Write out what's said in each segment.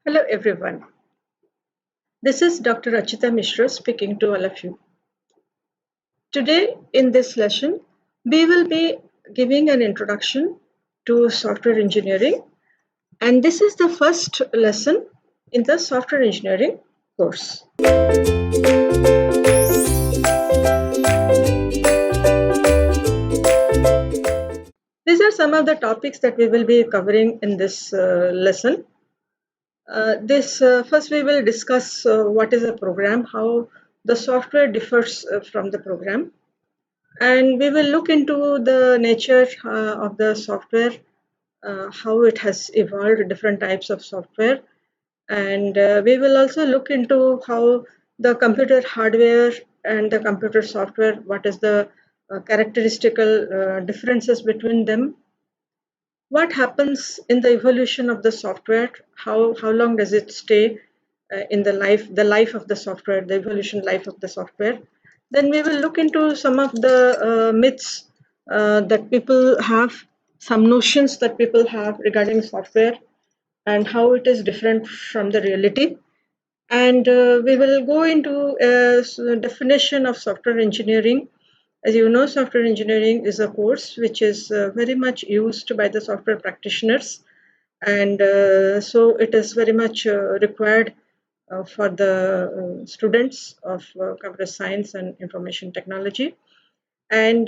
Hello everyone. This is Dr. Rachita Misra speaking to all of you. Today in this lesson, we will be giving an introduction to software engineering, and this is the first lesson in the software engineering course. These are some of the topics that we will be covering in this lesson. First we will discuss what is a program, how the software differs from the program, and we will look into the nature of the software, how it has evolved, different types of software, and we will also look into how the computer hardware and the computer software, what is the characteristical differences between them, what happens in the evolution of the software, how long does it stay in the life of the software, the evolution life of the software. Then we will look into some of the myths that people have, some notions that people have regarding software and how it is different from the reality. And we will go into a definition of software engineering. As you know, software engineering is a course which is very much used by the software practitioners, and so it is very much required for the students of computer science and information technology. And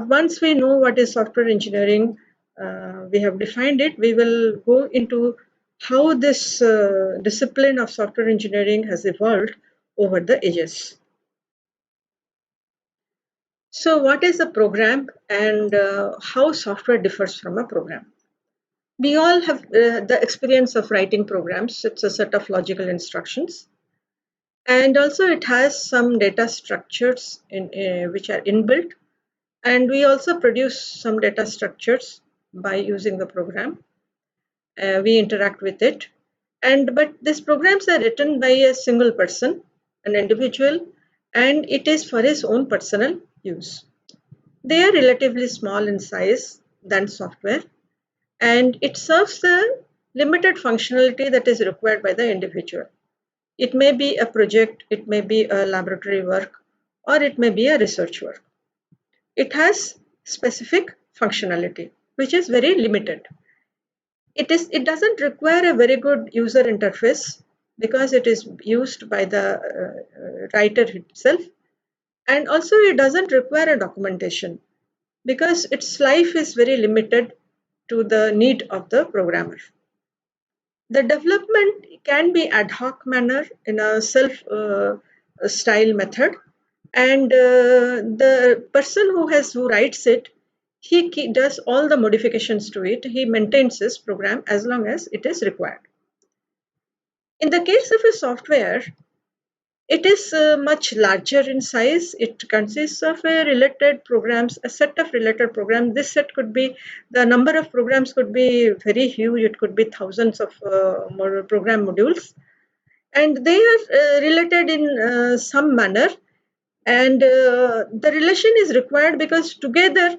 once we know what is software engineering, we have defined it, we will go into how this discipline of software engineering has evolved over the ages. So, what is a program and how software differs from a program? We all have the experience of writing programs. It's a set of logical instructions, and also it has some data structures which are inbuilt, and we also produce some data structures by using the program. We interact with it, and but these programs are written by a single person, an individual, and it is for his own personal use. They are relatively small in size than software, and it serves the limited functionality that is required by the individual. It may be a project, it may be a laboratory work, or it may be a research work. It has specific functionality, which is very limited. It doesn't require a very good user interface because it is used by the writer himself, and also it doesn't require a documentation because its life is very limited to the need of the programmer. The development can be ad hoc manner in a self style method, and the person who writes it, he does all the modifications to it, he maintains his program as long as it is required. In the case of a software, it is much larger in size. It consists of a related programs, a set of related programs. This set could be, the number of programs could be very huge. It could be thousands of program modules, and they are related in some manner. And the relation is required because together,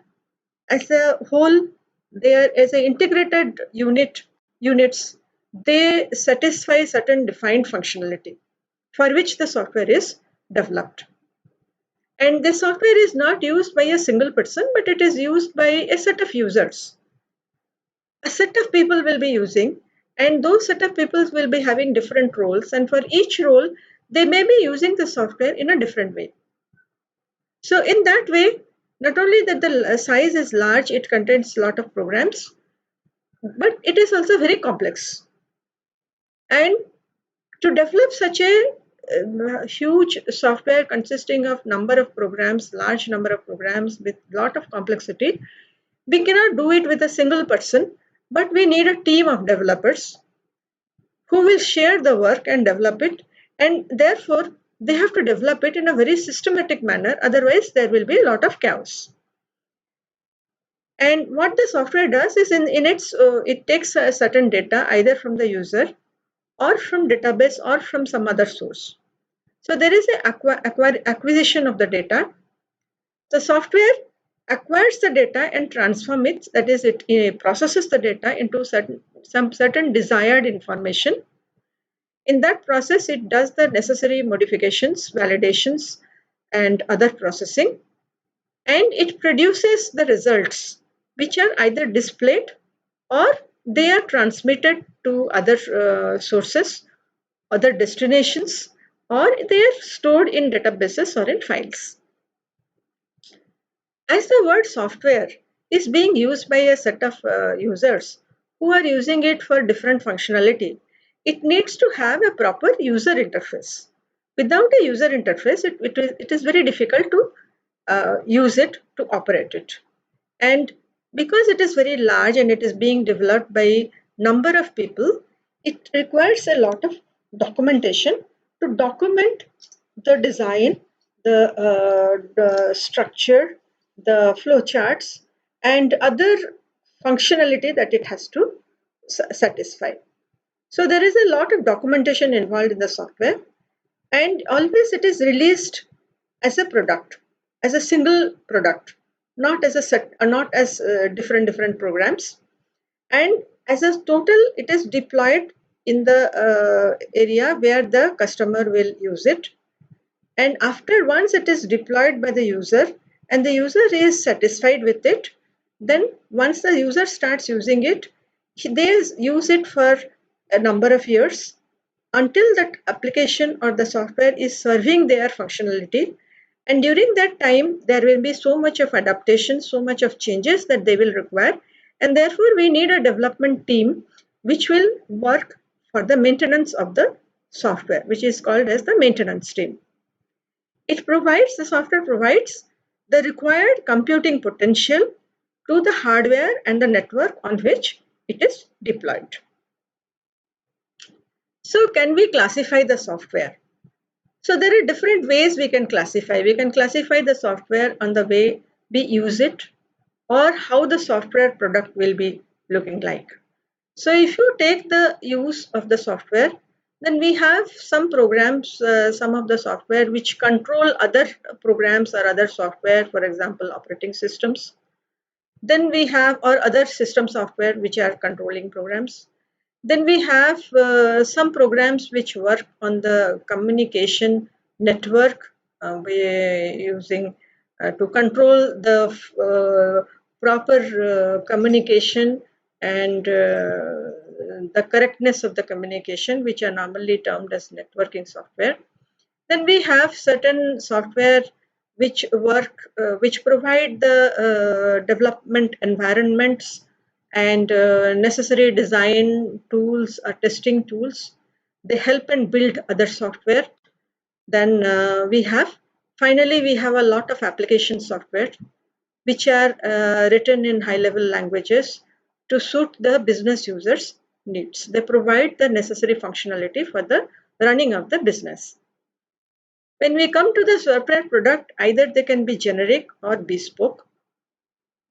as a whole, they are as an integrated units. They satisfy certain defined functionality for which the software is developed. And the software is not used by a single person, but it is used by a set of users. A set of people will be using, and those set of people will be having different roles. And for each role, they may be using the software in a different way. So, in that way, not only that the size is large, it contains a lot of programs, but it is also very complex. And to develop such a huge software consisting of number of programs, large number of programs with lot of complexity, we cannot do it with a single person, but we need a team of developers who will share the work and develop it, and therefore they have to develop it in a very systematic manner, otherwise there will be a lot of chaos. And what the software does is it takes a certain data either from the user or from database or from some other source. So there is an acquisition of the data. The software acquires the data and transforms it, that is, it processes the data into some certain desired information, In that process, it does the necessary modifications, validations, and other processing, and it produces the results which are either displayed or they are transmitted to other sources, other destinations, or they are stored in databases or in files. As the word software is being used by a set of users who are using it for different functionality, it needs to have a proper user interface. Without a user interface, it is very difficult to use it, to operate it. And because it is very large and it is being developed by number of people, it requires a lot of documentation to document the design, the structure, the flow charts, and other functionality that it has to satisfy. So there is a lot of documentation involved in the software, and always it is released as a product, as a single product, not as a set, not as different programs, and as a total it is deployed in the area where the customer will use it. And after once it is deployed by the user and the user is satisfied with it, then once the user starts using it, they use it for a number of years until that application or the software is serving their functionality. And during that time, there will be so much of adaptation, so much of changes that they will require. And therefore, we need a development team which will work for the maintenance of the software, which is called as the maintenance team. The software provides the required computing potential to the hardware and the network on which it is deployed. So can we classify the software? So there are different ways we can classify. We can classify the software on the way we use it or how the software product will be looking like. So if you take the use of the software, then we have some programs, some of the software which control other programs or other software, for example, operating systems. Then we have or other system software which are controlling programs. Then we have some programs which work on the communication network. We're using to control the proper communication and the correctness of the communication, which are normally termed as networking software. Then we have certain software which provide the development environments and necessary design tools or testing tools. They help and build other software. Then finally we have a lot of application software which are written in high level languages to suit the business users needs. They provide the necessary functionality for the running of the business. When we come to the software product, either they can be generic or bespoke.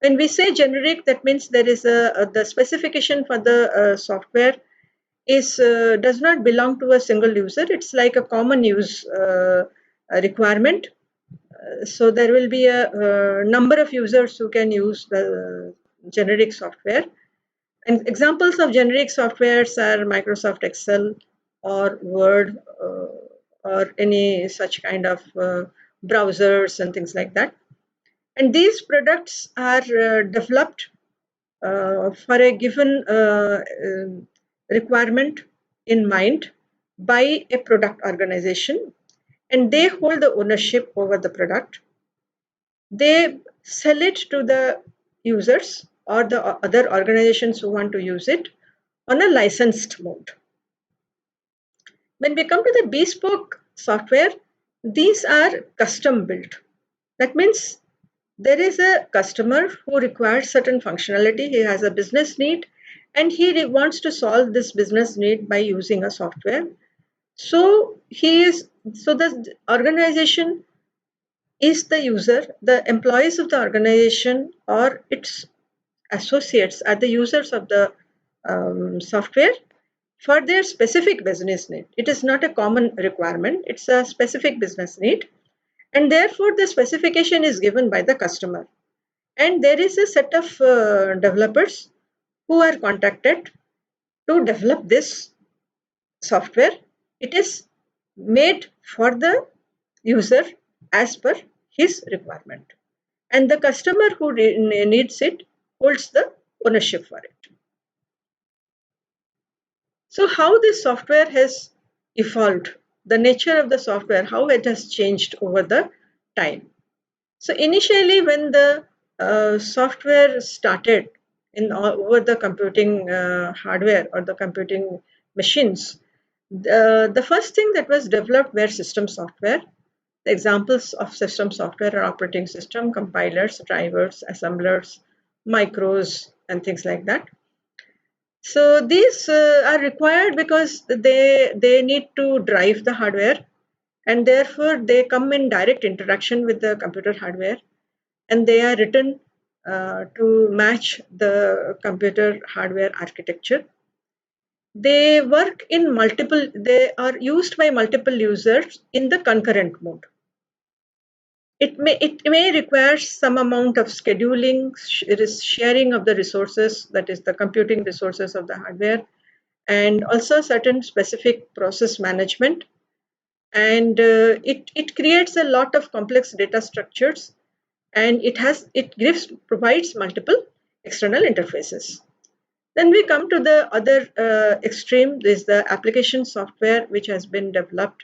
When we say generic, that means there is the specification for the software does not belong to a single user. It's like a common use requirement. So there will be a number of users who can use the generic software. And examples of generic softwares are Microsoft Excel or Word or any such kind of browsers and things like that. And these products are developed for a given requirement in mind by a product organization, and they hold the ownership over the product. They sell it to the users or the other organizations who want to use it on a licensed mode. When we come to the bespoke software, these are custom built. That means there is a customer who requires certain functionality. He has a business need and he wants to solve this business need by using a software. So the organization is the user, the employees of the organization or its associates are the users of the software for their specific business need. It is not a common requirement, it's a specific business need. And therefore, the specification is given by the customer. And there is a set of developers who are contacted to develop this software. It is made for the user as per his requirement, and the customer who needs it holds the ownership for it. So how this software has evolved, the nature of the software, how it has changed over the time. So initially, when the software started in over the computing hardware or the computing machines, the first thing that was developed were system software. The examples of system software are operating system, compilers, drivers, assemblers, micros, and things like that. So these are required because they need to drive the hardware, and therefore they come in direct interaction with the computer hardware, and they are written to match the computer hardware architecture. They work in multiple, they are used by multiple users in the concurrent mode. It may require some amount of scheduling, sharing of the resources, that is the computing resources of the hardware, and also certain specific process management. And it creates a lot of complex data structures, and it provides multiple external interfaces. Then we come to the other extreme. Is the application software, which has been developed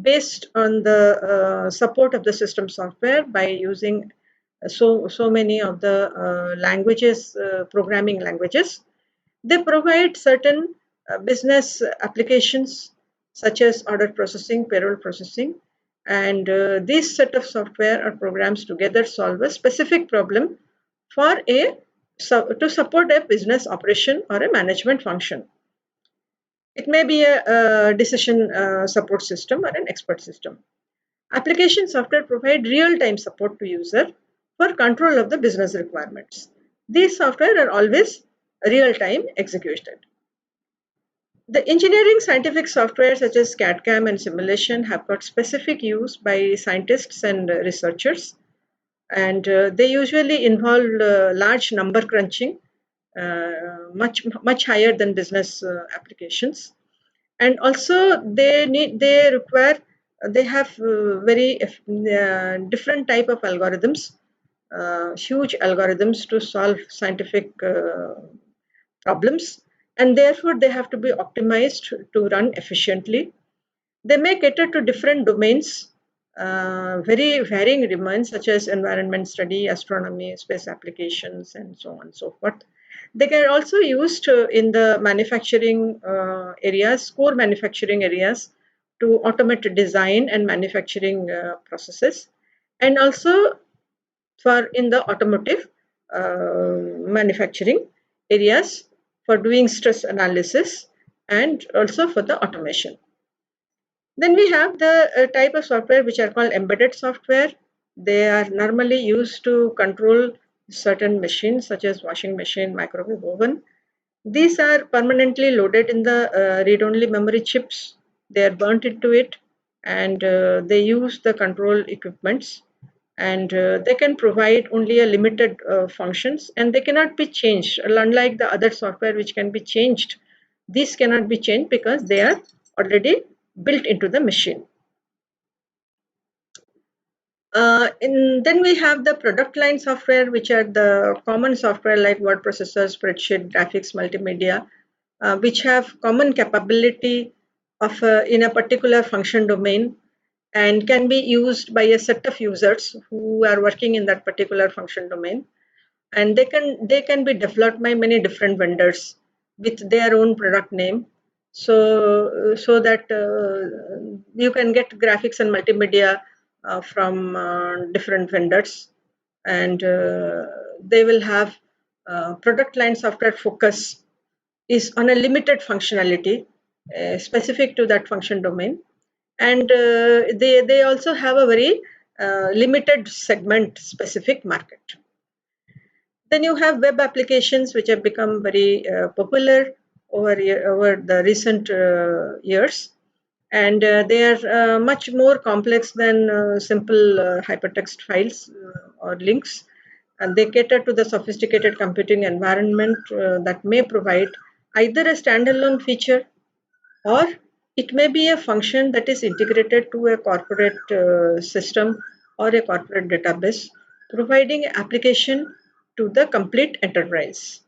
based on the support of the system software by using so many of the languages, programming languages. They provide certain business applications such as order processing, payroll processing, and these set of software or programs together solve a specific problem for to support a business operation or a management function. It may be a decision support system or an expert system. Application software provide real-time support to user for control of the business requirements. These software are always real-time executed. The engineering scientific software such as CAD/CAM and simulation have got specific use by scientists and researchers, and they usually involve large number crunching, much higher than business applications. And also they have very different type of algorithms, huge algorithms to solve scientific problems, and therefore they have to be optimized to run efficiently. They may cater to different domains, very varying domains such as environment study, astronomy, space applications, and so on and so forth. They can also used in the manufacturing areas, core manufacturing areas, to automate design and manufacturing processes, and also for in the automotive manufacturing areas for doing stress analysis and also for the automation. Then we have the type of software which are called embedded software. They are normally used to control certain machines such as washing machine, microwave oven. These are permanently loaded in the read-only memory chips. They are burnt into it, and they use the control equipments, and they can provide only a limited functions, and they cannot be changed. Unlike the other software which can be changed, these cannot be changed because they are already built into the machine. Then we have the product line software, which are the common software like word processor, spreadsheet, graphics, multimedia, which have common capability of in a particular function domain and can be used by a set of users who are working in that particular function domain. And they can be developed by many different vendors with their own product name, so that you can get graphics and multimedia from different vendors, and they will have product line software focus is on a limited functionality specific to that function domain, and they also have a very limited segment specific market. Then you have web applications which have become very popular over the recent years, and they are much more complex than simple hypertext files or links, and they cater to the sophisticated computing environment that may provide either a standalone feature or It may be a function that is integrated to a corporate system or a corporate database, providing application to the complete enterprise.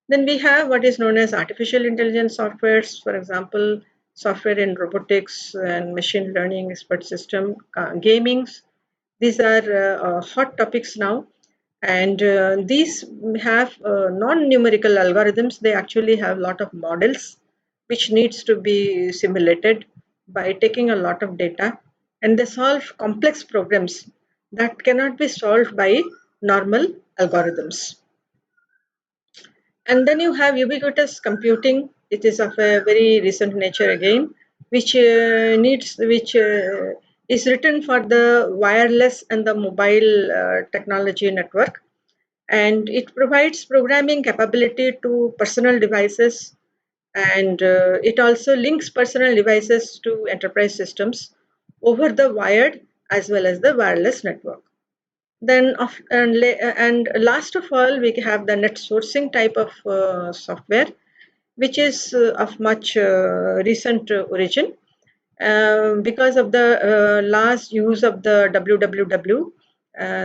Then we have what is known as artificial intelligence softwares, for example, software in robotics and machine learning, expert system, gamings. These are hot topics now, and these have non-numerical algorithms. They actually have a lot of models which needs to be simulated by taking a lot of data, and they solve complex programs that cannot be solved by normal algorithms. And then you have ubiquitous computing. It is of a very recent nature again, which is written for the wireless and the mobile technology network, and it provides programming capability to personal devices, and it also links personal devices to enterprise systems over the wired as well as the wireless network. Then, and last of all, we have the net sourcing type of software, which is of much recent origin. Because of the last use of the www,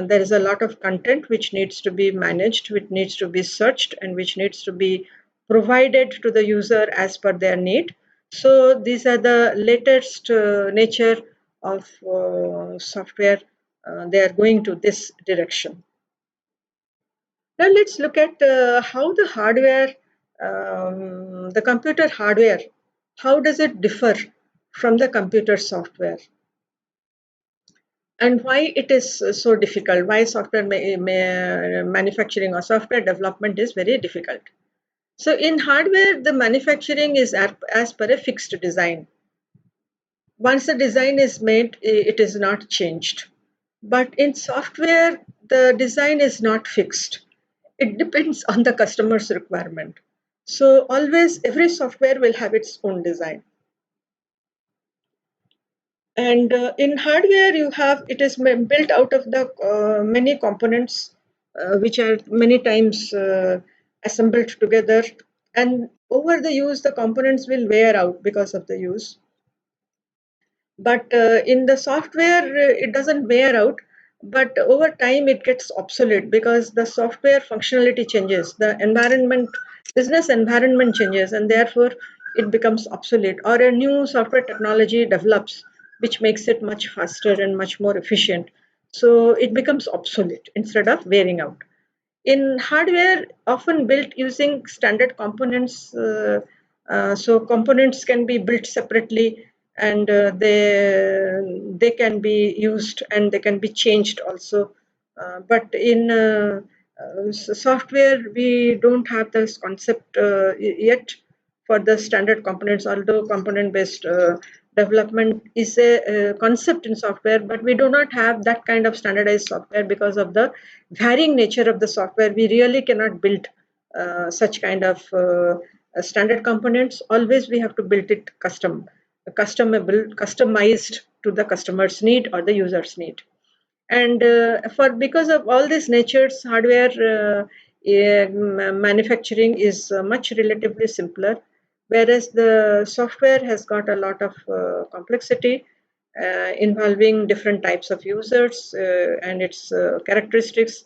there is a lot of content which needs to be managed, which needs to be searched, and which needs to be provided to the user as per their need. So these are the latest nature of software. They are going to this direction. Now let's look at how the hardware, the computer hardware, how does it differ from the computer software, and why it is so difficult, why software manufacturing or software development is very difficult. So in hardware, the manufacturing is as per a fixed design. Once the design is made, it is not changed. But in software, the design is not fixed. It depends on the customer's requirement. So always every software will have its own design. And in hardware, you have it is built out of the many components, which are many times assembled together. And over the use, the components will wear out because of the use. But in the software, it doesn't wear out, but over time it gets obsolete because the software functionality changes, the environment, business environment changes, and therefore it becomes obsolete, or a new software technology develops which makes it much faster and much more efficient, so it becomes obsolete instead of wearing out. In hardware, often built using standard components, so components can be built separately, and they can be used and they can be changed also. But in software, we don't have this concept yet for the standard components, although component based development is a concept in software, but we do not have that kind of standardized software because of the varying nature of the software. We really cannot build such kind of standard components. Always we have to build it customable, customized to the customer's need or the user's need. And for because of all these natures, hardware manufacturing is much relatively simpler, whereas the software has got a lot of complexity involving different types of users and its characteristics,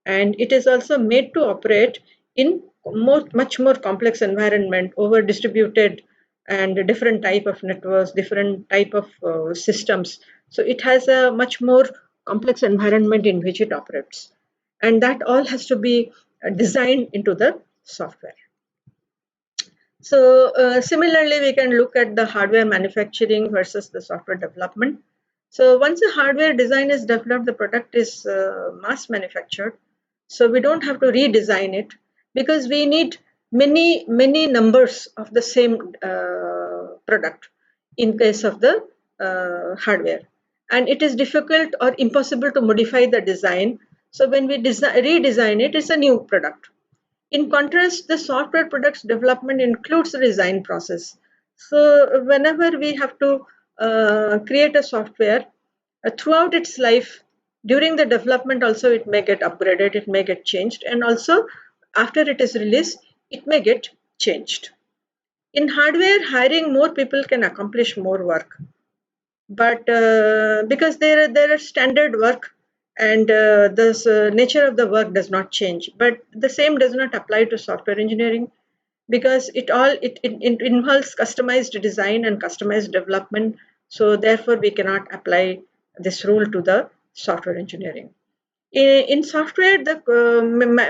and it is also made to operate in much more complex environment over distributed and different type of networks, different type of systems. So it has a much more complex environment in which it operates, and that all has to be designed into the software. So similarly, we can look at the hardware manufacturing versus the software development. So once a hardware design is developed, the product is mass manufactured. So we don't have to redesign it because we need many numbers of the same product in case of the hardware. And it is difficult or impossible to modify the design. So when we redesign it, it's a new product. In contrast, the software products development includes the design process. So whenever we have to create a software, throughout its life, during the development also it may get upgraded, it may get changed, and also after it is released, it may get changed. In hardware, hiring more people can accomplish more work, but because there are standard work, and the nature of the work does not change. But the same does not apply to software engineering, because it involves customized design and customized development. So therefore, we cannot apply this rule to the software engineering. In software, the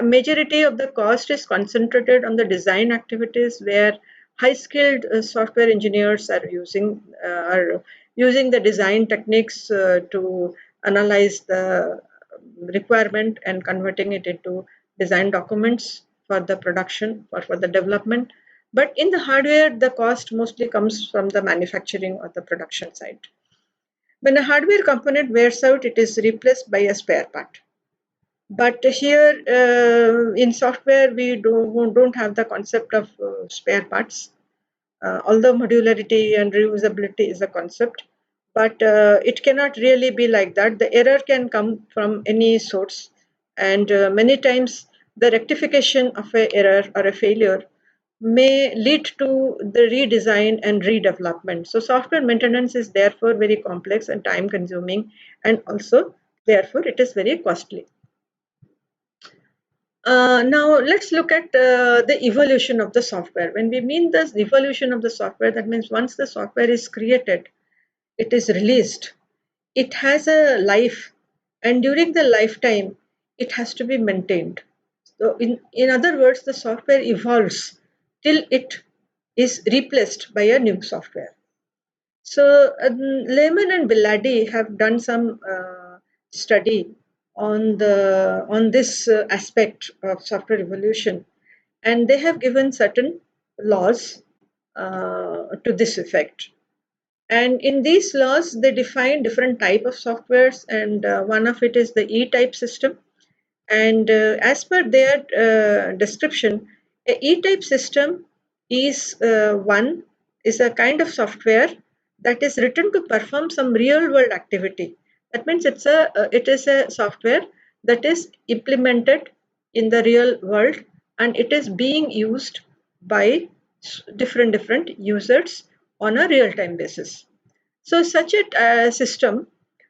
majority of the cost is concentrated on the design activities, where high-skilled software engineers are using the design techniques to analyze the requirement and converting it into design documents for the production or for the development. But in the hardware, the cost mostly comes from the manufacturing or the production side. When a hardware component wears out, it is replaced by a spare part. But here in software, we don't have the concept of spare parts, although modularity and reusability is a concept. But it cannot really be like that. The error can come from any source, and many times the rectification of an error or a failure may lead to the redesign and redevelopment. So software maintenance is therefore very complex and time consuming, and also therefore it is very costly. Now let's look at the evolution of the software. When we mean the evolution of the software, that means once the software is created, it is released, it has a life, and during the lifetime, it has to be maintained. So in other words, the software evolves till it is replaced by a new software. So Lehman and Biladi have done some study on this aspect of software evolution, and they have given certain laws to this effect. And in these laws, they define different type of softwares, and one of it is the E-type system. And as per their description, a E-type system is one is a kind of software that is written to perform some real-world activity. That means it is a software that is implemented in the real world, and it is being used by different users on a real-time basis. So such a system,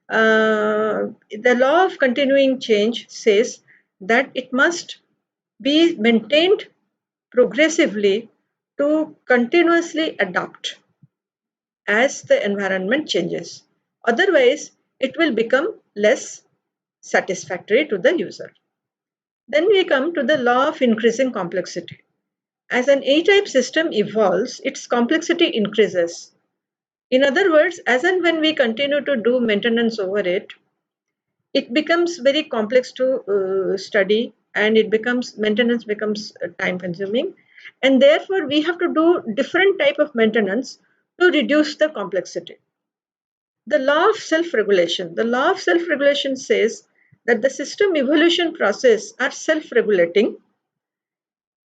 the law of continuing change says that it must be maintained progressively to continuously adapt as the environment changes. Otherwise, it will become less satisfactory to the user. Then we come to the law of increasing complexity. As an E-type system evolves, its complexity increases. In other words, as and when we continue to do maintenance over it, it becomes very complex to study, and maintenance becomes time consuming, and therefore we have to do different type of maintenance to reduce the complexity. The law of self-regulation says that the system evolution process are self-regulating,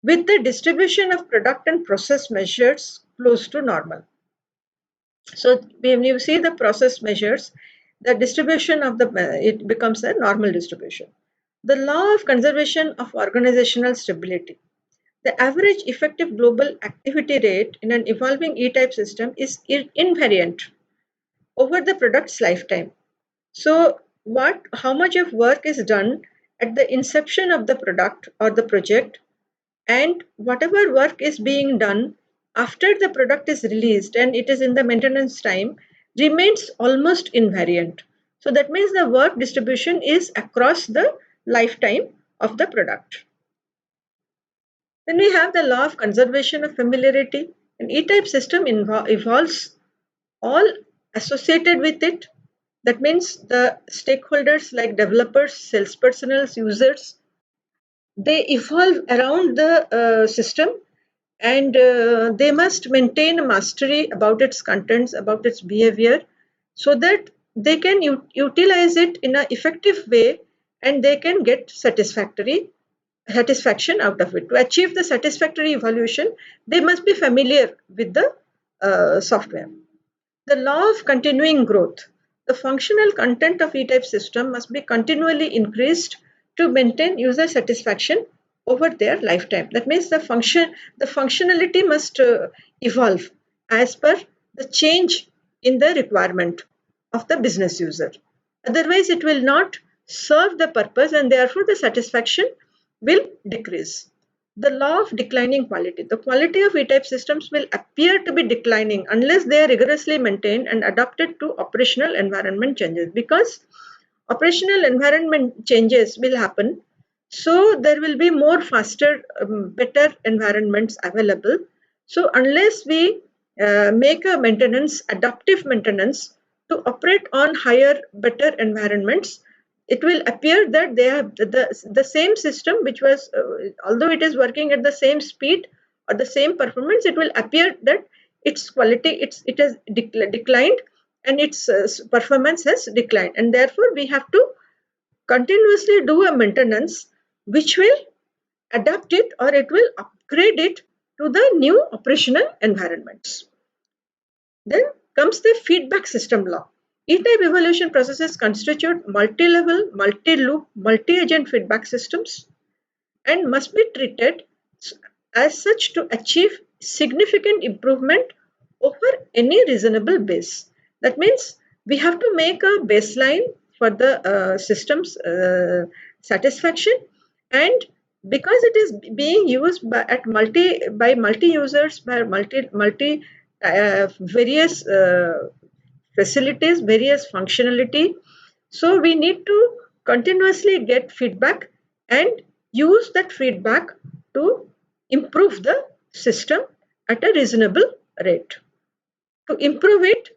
with the distribution of product and process measures close to normal. So when you see the process measures, the distribution of it becomes a normal distribution. The law of conservation of organizational stability. The average effective global activity rate in an evolving E-type system is invariant over the product's lifetime. So how much of work is done at the inception of the product or the project, and whatever work is being done after the product is released and it is in the maintenance time, remains almost invariant. So that means the work distribution is across the lifetime of the product. Then we have the law of conservation of familiarity. An E-type system evolves all associated with it. That means the stakeholders like developers, sales personnel, users, they evolve around the system, and they must maintain a mastery about its contents, about its behavior, so that they can utilize it in an effective way, and they can get satisfaction out of it. To achieve the satisfactory evaluation, they must be familiar with the software. The law of continuing growth. The functional content of E-type system must be continually increased to maintain user satisfaction over their lifetime. That means the functionality must evolve as per the change in the requirement of the business user. Otherwise, it will not serve the purpose, and therefore the satisfaction will decrease. The law of declining quality. The quality of E-type systems will appear to be declining unless they are rigorously maintained and adapted to operational environment changes, because operational environment changes will happen. So there will be more faster, better environments available. So unless we make a maintenance, adaptive maintenance to operate on higher, better environments, it will appear that they have the same system which was, although it is working at the same speed or the same performance, it will appear that its quality, it has declined, and its performance has declined, and therefore we have to continuously do a maintenance which will adapt it, or it will upgrade it to the new operational environments. Then comes the feedback system law. E-type evaluation processes constitute multi-level, multi-loop, multi-agent feedback systems and must be treated as such to achieve significant improvement over any reasonable base. That means we have to make a baseline for the system's satisfaction, and because it is being used by multi users, by multi various facilities, various functionality, so we need to continuously get feedback and use that feedback to improve the system at a reasonable rate, to improve it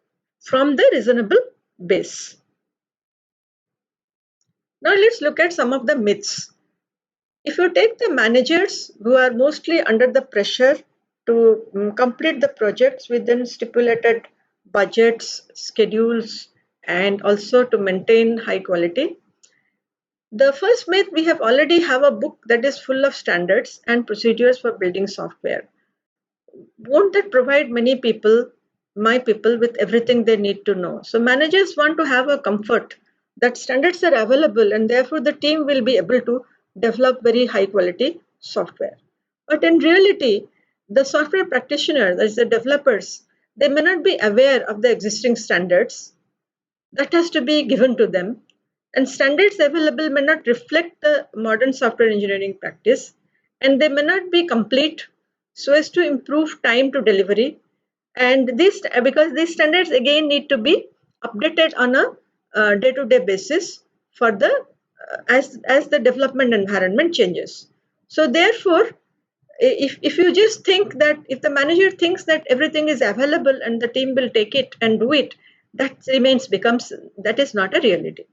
from the reasonable base. Now let's look at some of the myths. If you take the managers who are mostly under the pressure to complete the projects within stipulated budgets, schedules, and also to maintain high quality, the first myth, we have already have a book that is full of standards and procedures for building software. Won't that provide my people, with everything they need to know? So managers want to have a comfort that standards are available, and therefore the team will be able to develop very high quality software. But in reality, the software practitioners, that is the developers, they may not be aware of the existing standards that has to be given to them, and standards available may not reflect the modern software engineering practice, and they may not be complete so as to improve time to delivery. And this, because these standards again need to be updated on a day-to-day basis for the as the development environment changes. So therefore, if you just think that, if the manager thinks that everything is available and the team will take it and do it, that is not a reality.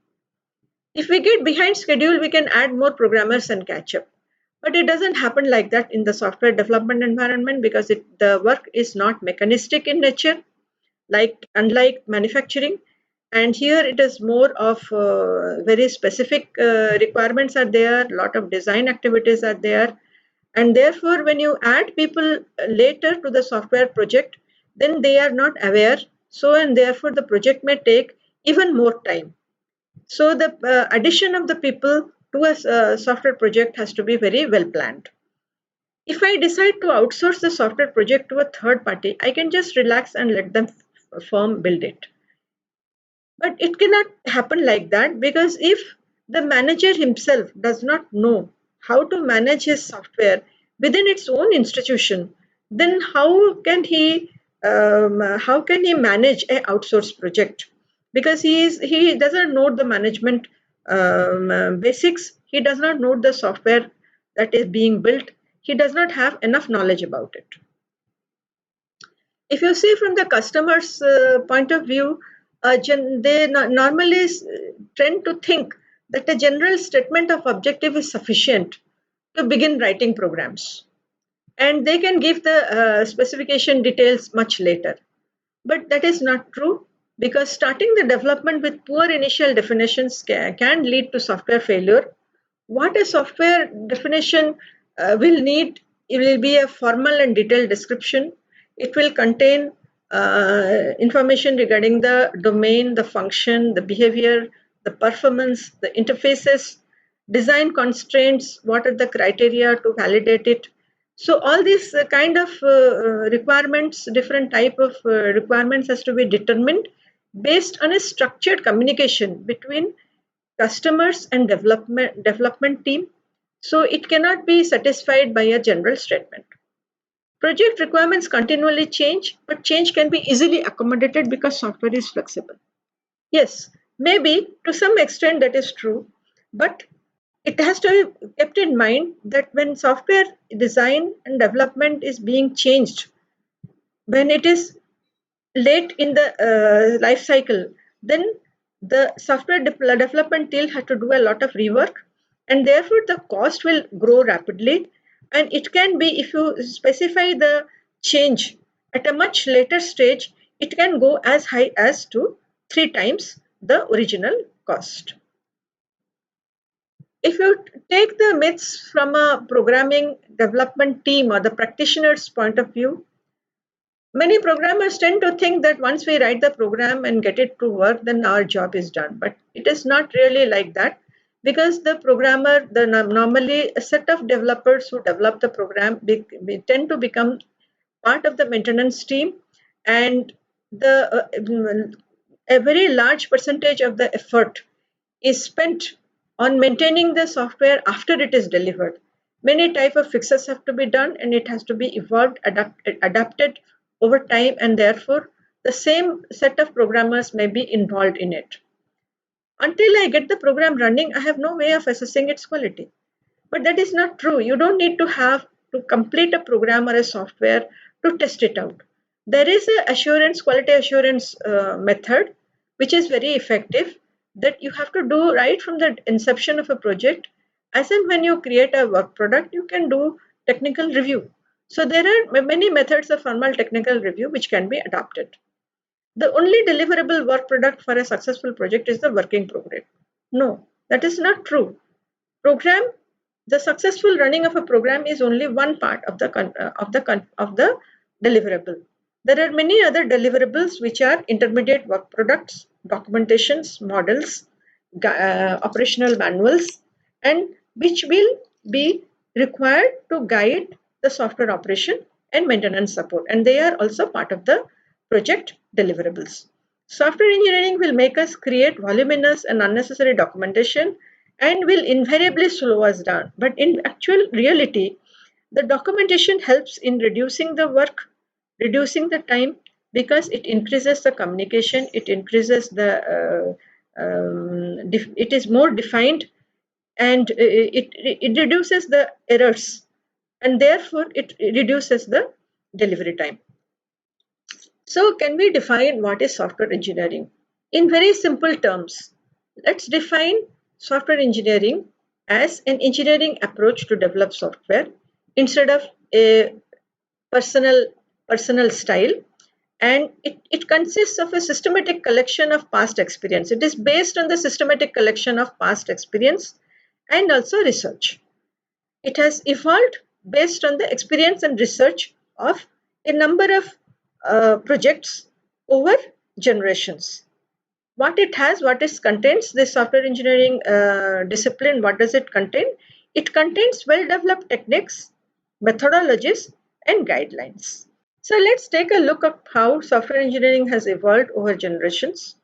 If we get behind schedule, we can add more programmers and catch up. But it doesn't happen like that in the software development environment, because the work is not mechanistic in nature, unlike manufacturing. And here it is more of very specific requirements are there, a lot of design activities are there. And therefore, when you add people later to the software project, then they are not aware. So, and therefore the project may take even more time. So the addition of the people to a software project has to be very well planned. If I decide to outsource the software project to a third party, I can just relax and let them firm build it. But it cannot happen like that, because if the manager himself does not know how to manage his software within its own institution, then how can he manage an outsourced project? Because he doesn't know the management basics. He does not know the software that is being built. He does not have enough knowledge about it. If you see from the customer's point of view, they normally tend to think that a general statement of objective is sufficient to begin writing programs, and they can give the specification details much later. But that is not true, because starting the development with poor initial definitions can lead to software failure. What a software definition will need, it will be a formal and detailed description. It will contain information regarding the domain, the function, the behavior, the performance, the interfaces, design constraints, what are the criteria to validate it. So all these kind of requirements, different type of requirements has to be determined based on a structured communication between customers and development team. So it cannot be satisfied by a general statement. Project requirements continually change, but change can be easily accommodated because software is flexible. Yes, maybe to some extent that is true, but it has to be kept in mind that when software design and development is being changed, when it is late in the life cycle, then the software development team has to do a lot of rework, and therefore the cost will grow rapidly. And it can be, if you specify the change at a much later stage, it can go as high as to 3 times the original cost. If you take the myths from a programming development team or the practitioner's point of view, many programmers tend to think that once we write the program and get it to work, then our job is done. But it is not really like that, because the programmer, normally a set of developers who develop the program tend to become part of the maintenance team, and a very large percentage of the effort is spent on maintaining the software after it is delivered. Many type of fixes have to be done, and it has to be evolved, adapted over time, and therefore the same set of programmers may be involved in it. Until I get the program running, I have no way of assessing its quality. But that is not true. You don't need to have to complete a program or a software to test it out. There is a quality assurance method, which is very effective, that you have to do right from the inception of a project. As in when you create a work product, you can do technical review. So there are many methods of formal technical review which can be adopted. The only deliverable work product for a successful project is the working program. No, that is not true. Program, the successful running of a program is only one part of the deliverable. There are many other deliverables which are intermediate work products, documentations, models, operational manuals, and which will be required to guide the software operation and maintenance support, and they are also part of the project deliverables. Software engineering will make us create voluminous and unnecessary documentation and will invariably slow us down. But in actual reality, the documentation helps in reducing the work, reducing the time, because it increases the communication, it increases it is more defined, and it reduces the errors, and therefore it reduces the delivery time. So can we define what is software engineering? In very simple terms, let's define software engineering as an engineering approach to develop software instead of a personal style, and it consists of a systematic collection of past experience. It is based on the systematic collection of past experience and also research. It has evolved based on the experience and research of a number of projects over generations. What it has, what it contains, this software engineering discipline, what does it contain? It contains well-developed techniques, methodologies, and guidelines. So let's take a look at how software engineering has evolved over generations.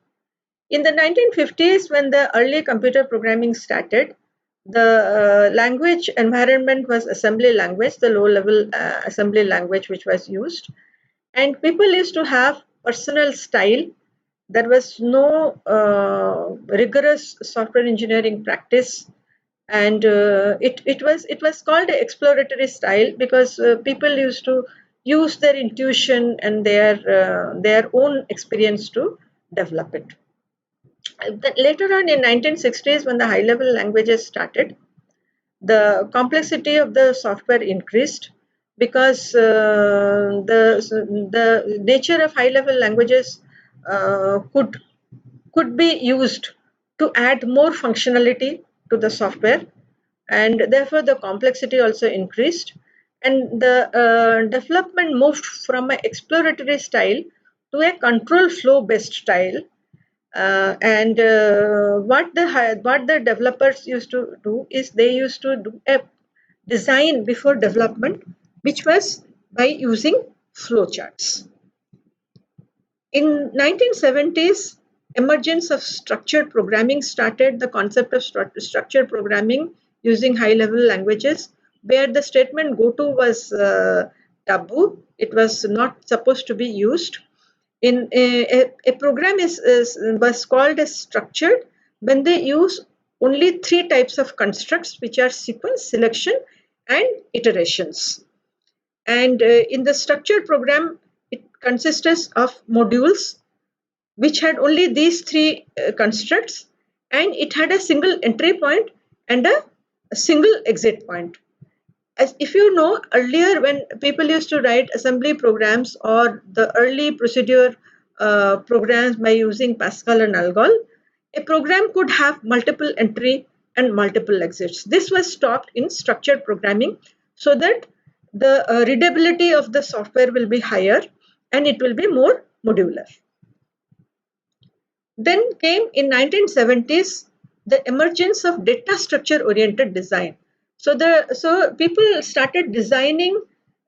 In the 1950s, when the early computer programming started, the language environment was assembly language, the low-level assembly language which was used. And people used to have personal style. There was no rigorous software engineering practice, and it was called exploratory style because people used to use their intuition and their own experience to develop it. Later on in 1960s, when the high-level languages started, the complexity of the software increased because the nature of high-level languages could be used to add more functionality to the software, and therefore the complexity also increased, and the development moved from an exploratory style to a control flow based style, What the developers used to do is they used to do a design before development, which was by using flowcharts. In 1970s, emergence of structured programming started. The concept of structured programming using high-level languages, where the statement "go to" was taboo. It was not supposed to be used. In a program was called as structured when they use only three types of constructs, which are sequence, selection, and iterations. And in the structured program, it consists of modules which had only these three constructs, and it had a single entry point and a single exit point. As if you know, earlier when people used to write assembly programs or the early procedure programs by using Pascal and Algol, a program could have multiple entry and multiple exits. This was stopped in structured programming so that the readability of the software will be higher and it will be more modular. Then came in 1970s the emergence of data structure oriented design. So people started designing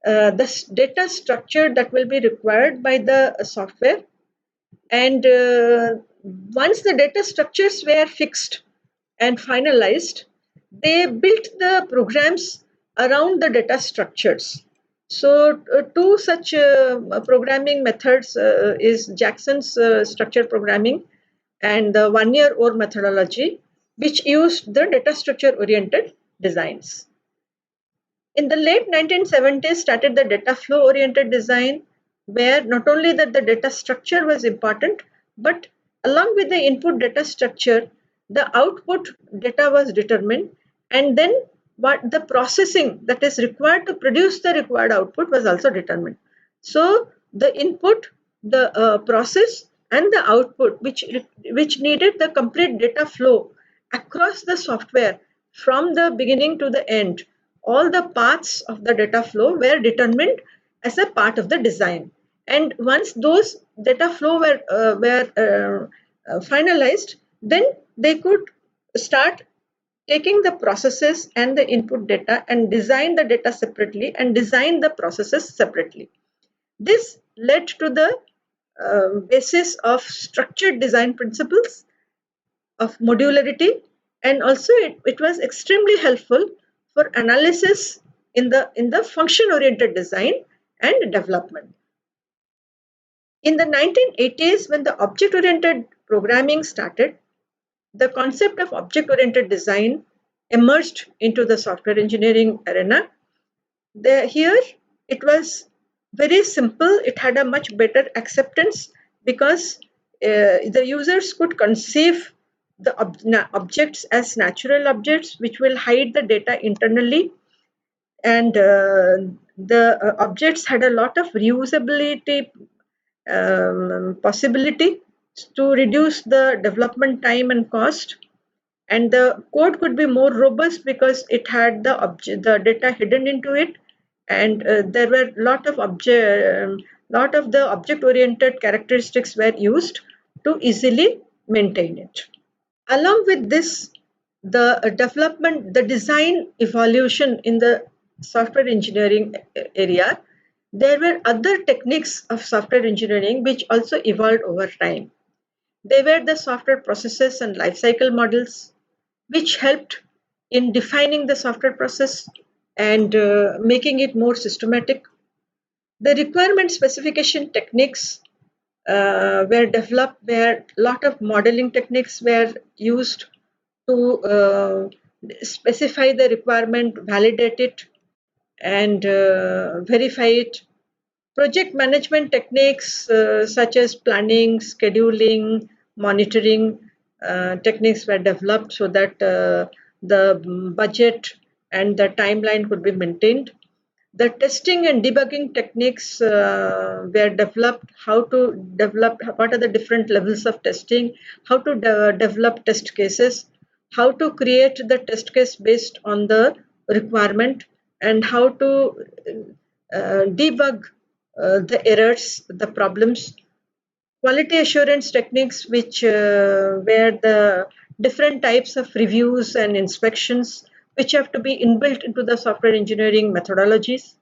the data structure that will be required by the software, and once the data structures were fixed and finalized, they built the programs around the data structures. So two such programming methods is Jackson's structure programming and the one-year-old methodology, which used the data structure oriented designs. In the late 1970s started the data flow oriented design, where not only that the data structure was important, but along with the input data structure, the output data was determined, and then what the processing that is required to produce the required output was also determined. So the input, the process, and the output, which needed the complete data flow across the software from the beginning to the end, all the paths of the data flow were determined as a part of the design. And once those data flow were finalized, then they could start taking the processes and the input data and design the data separately and design the processes separately. This led to the basis of structured design principles of modularity, and also it was extremely helpful for analysis in the function oriented design and development. In the 1980s, when the object oriented programming started, the concept of object oriented design emerged into the software engineering arena. Here it was very simple. It had a much better acceptance because the users could conceive the objects as natural objects which will hide the data internally, and the objects had a lot of reusability possibility to reduce the development time and cost, and the code could be more robust because it had the data hidden into it, and there were lot of the object oriented characteristics were used to easily maintain it. Along with this, the design evolution in the software engineering area, there were other techniques of software engineering which also evolved over time. They were the software processes and lifecycle models, which helped in defining the software process and making it more systematic. The requirement specification techniques were developed, where a lot of modeling techniques were used to specify the requirement, validate it, and verify it. Project management techniques such as planning, scheduling, monitoring techniques were developed so that the budget and the timeline could be maintained. The testing and debugging techniques were developed, how to develop, what are the different levels of testing, how to develop test cases, how to create the test case based on the requirement, and how to debug the errors, the problems. quality assurance techniques, which where the different types of reviews and inspections which have to be inbuilt into the software engineering methodologies,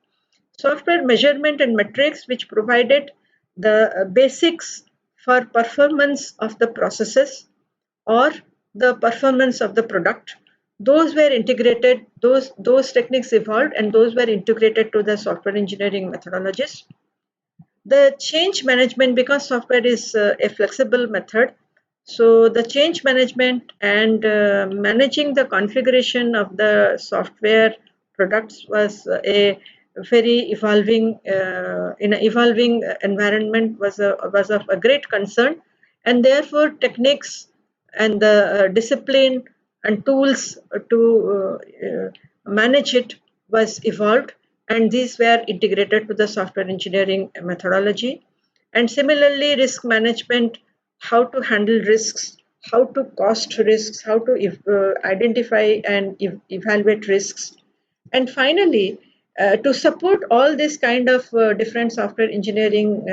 software measurement and metrics, which provided the basics for performance of the processes or the performance of the product. Those were integrated, those techniques evolved, and those were integrated to the software engineering methodologies. The change management, because software is a flexible method, so the change management and managing the configuration of the software products was a very evolving in an evolving environment, was of a great concern, and therefore techniques and the discipline and tools to manage it was evolved, and these were integrated to the software engineering methodology. And similarly, risk management, how to handle risks, how to cost risks, how to identify and evaluate risks. And finally, to support all this kind of different software engineering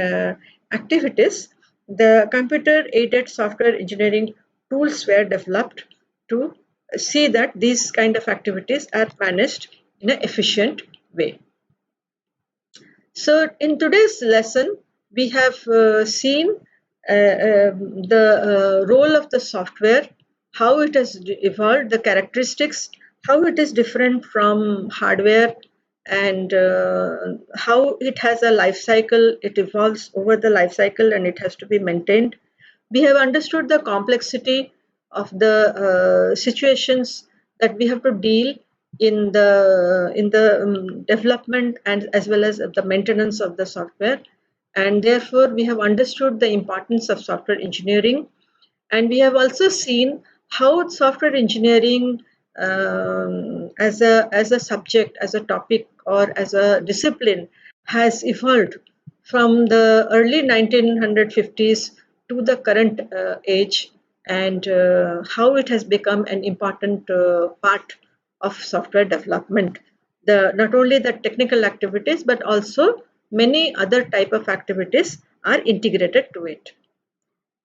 activities, the computer aided software engineering tools were developed to see that these kind of activities are managed in an efficient way. So in today's lesson, we have seen the role of the software, how it has evolved, the characteristics, how it is different from hardware, and how it has a life cycle. It evolves over the life cycle and it has to be maintained. We have understood the complexity of the situations that we have to deal in the development and as well as the maintenance of the software, and therefore we have understood the importance of software engineering, and we have also seen how software engineering as a subject, as a topic, or as a discipline has evolved from the early 1950s to the current age, and how it has become an important part of software development. The not only the technical activities but also many other type of activities are integrated to it.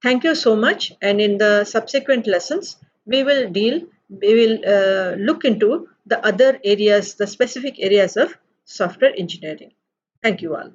Thank you so much. And in the subsequent lessons, we will look into the other areas, the specific areas of software engineering. Thank you all.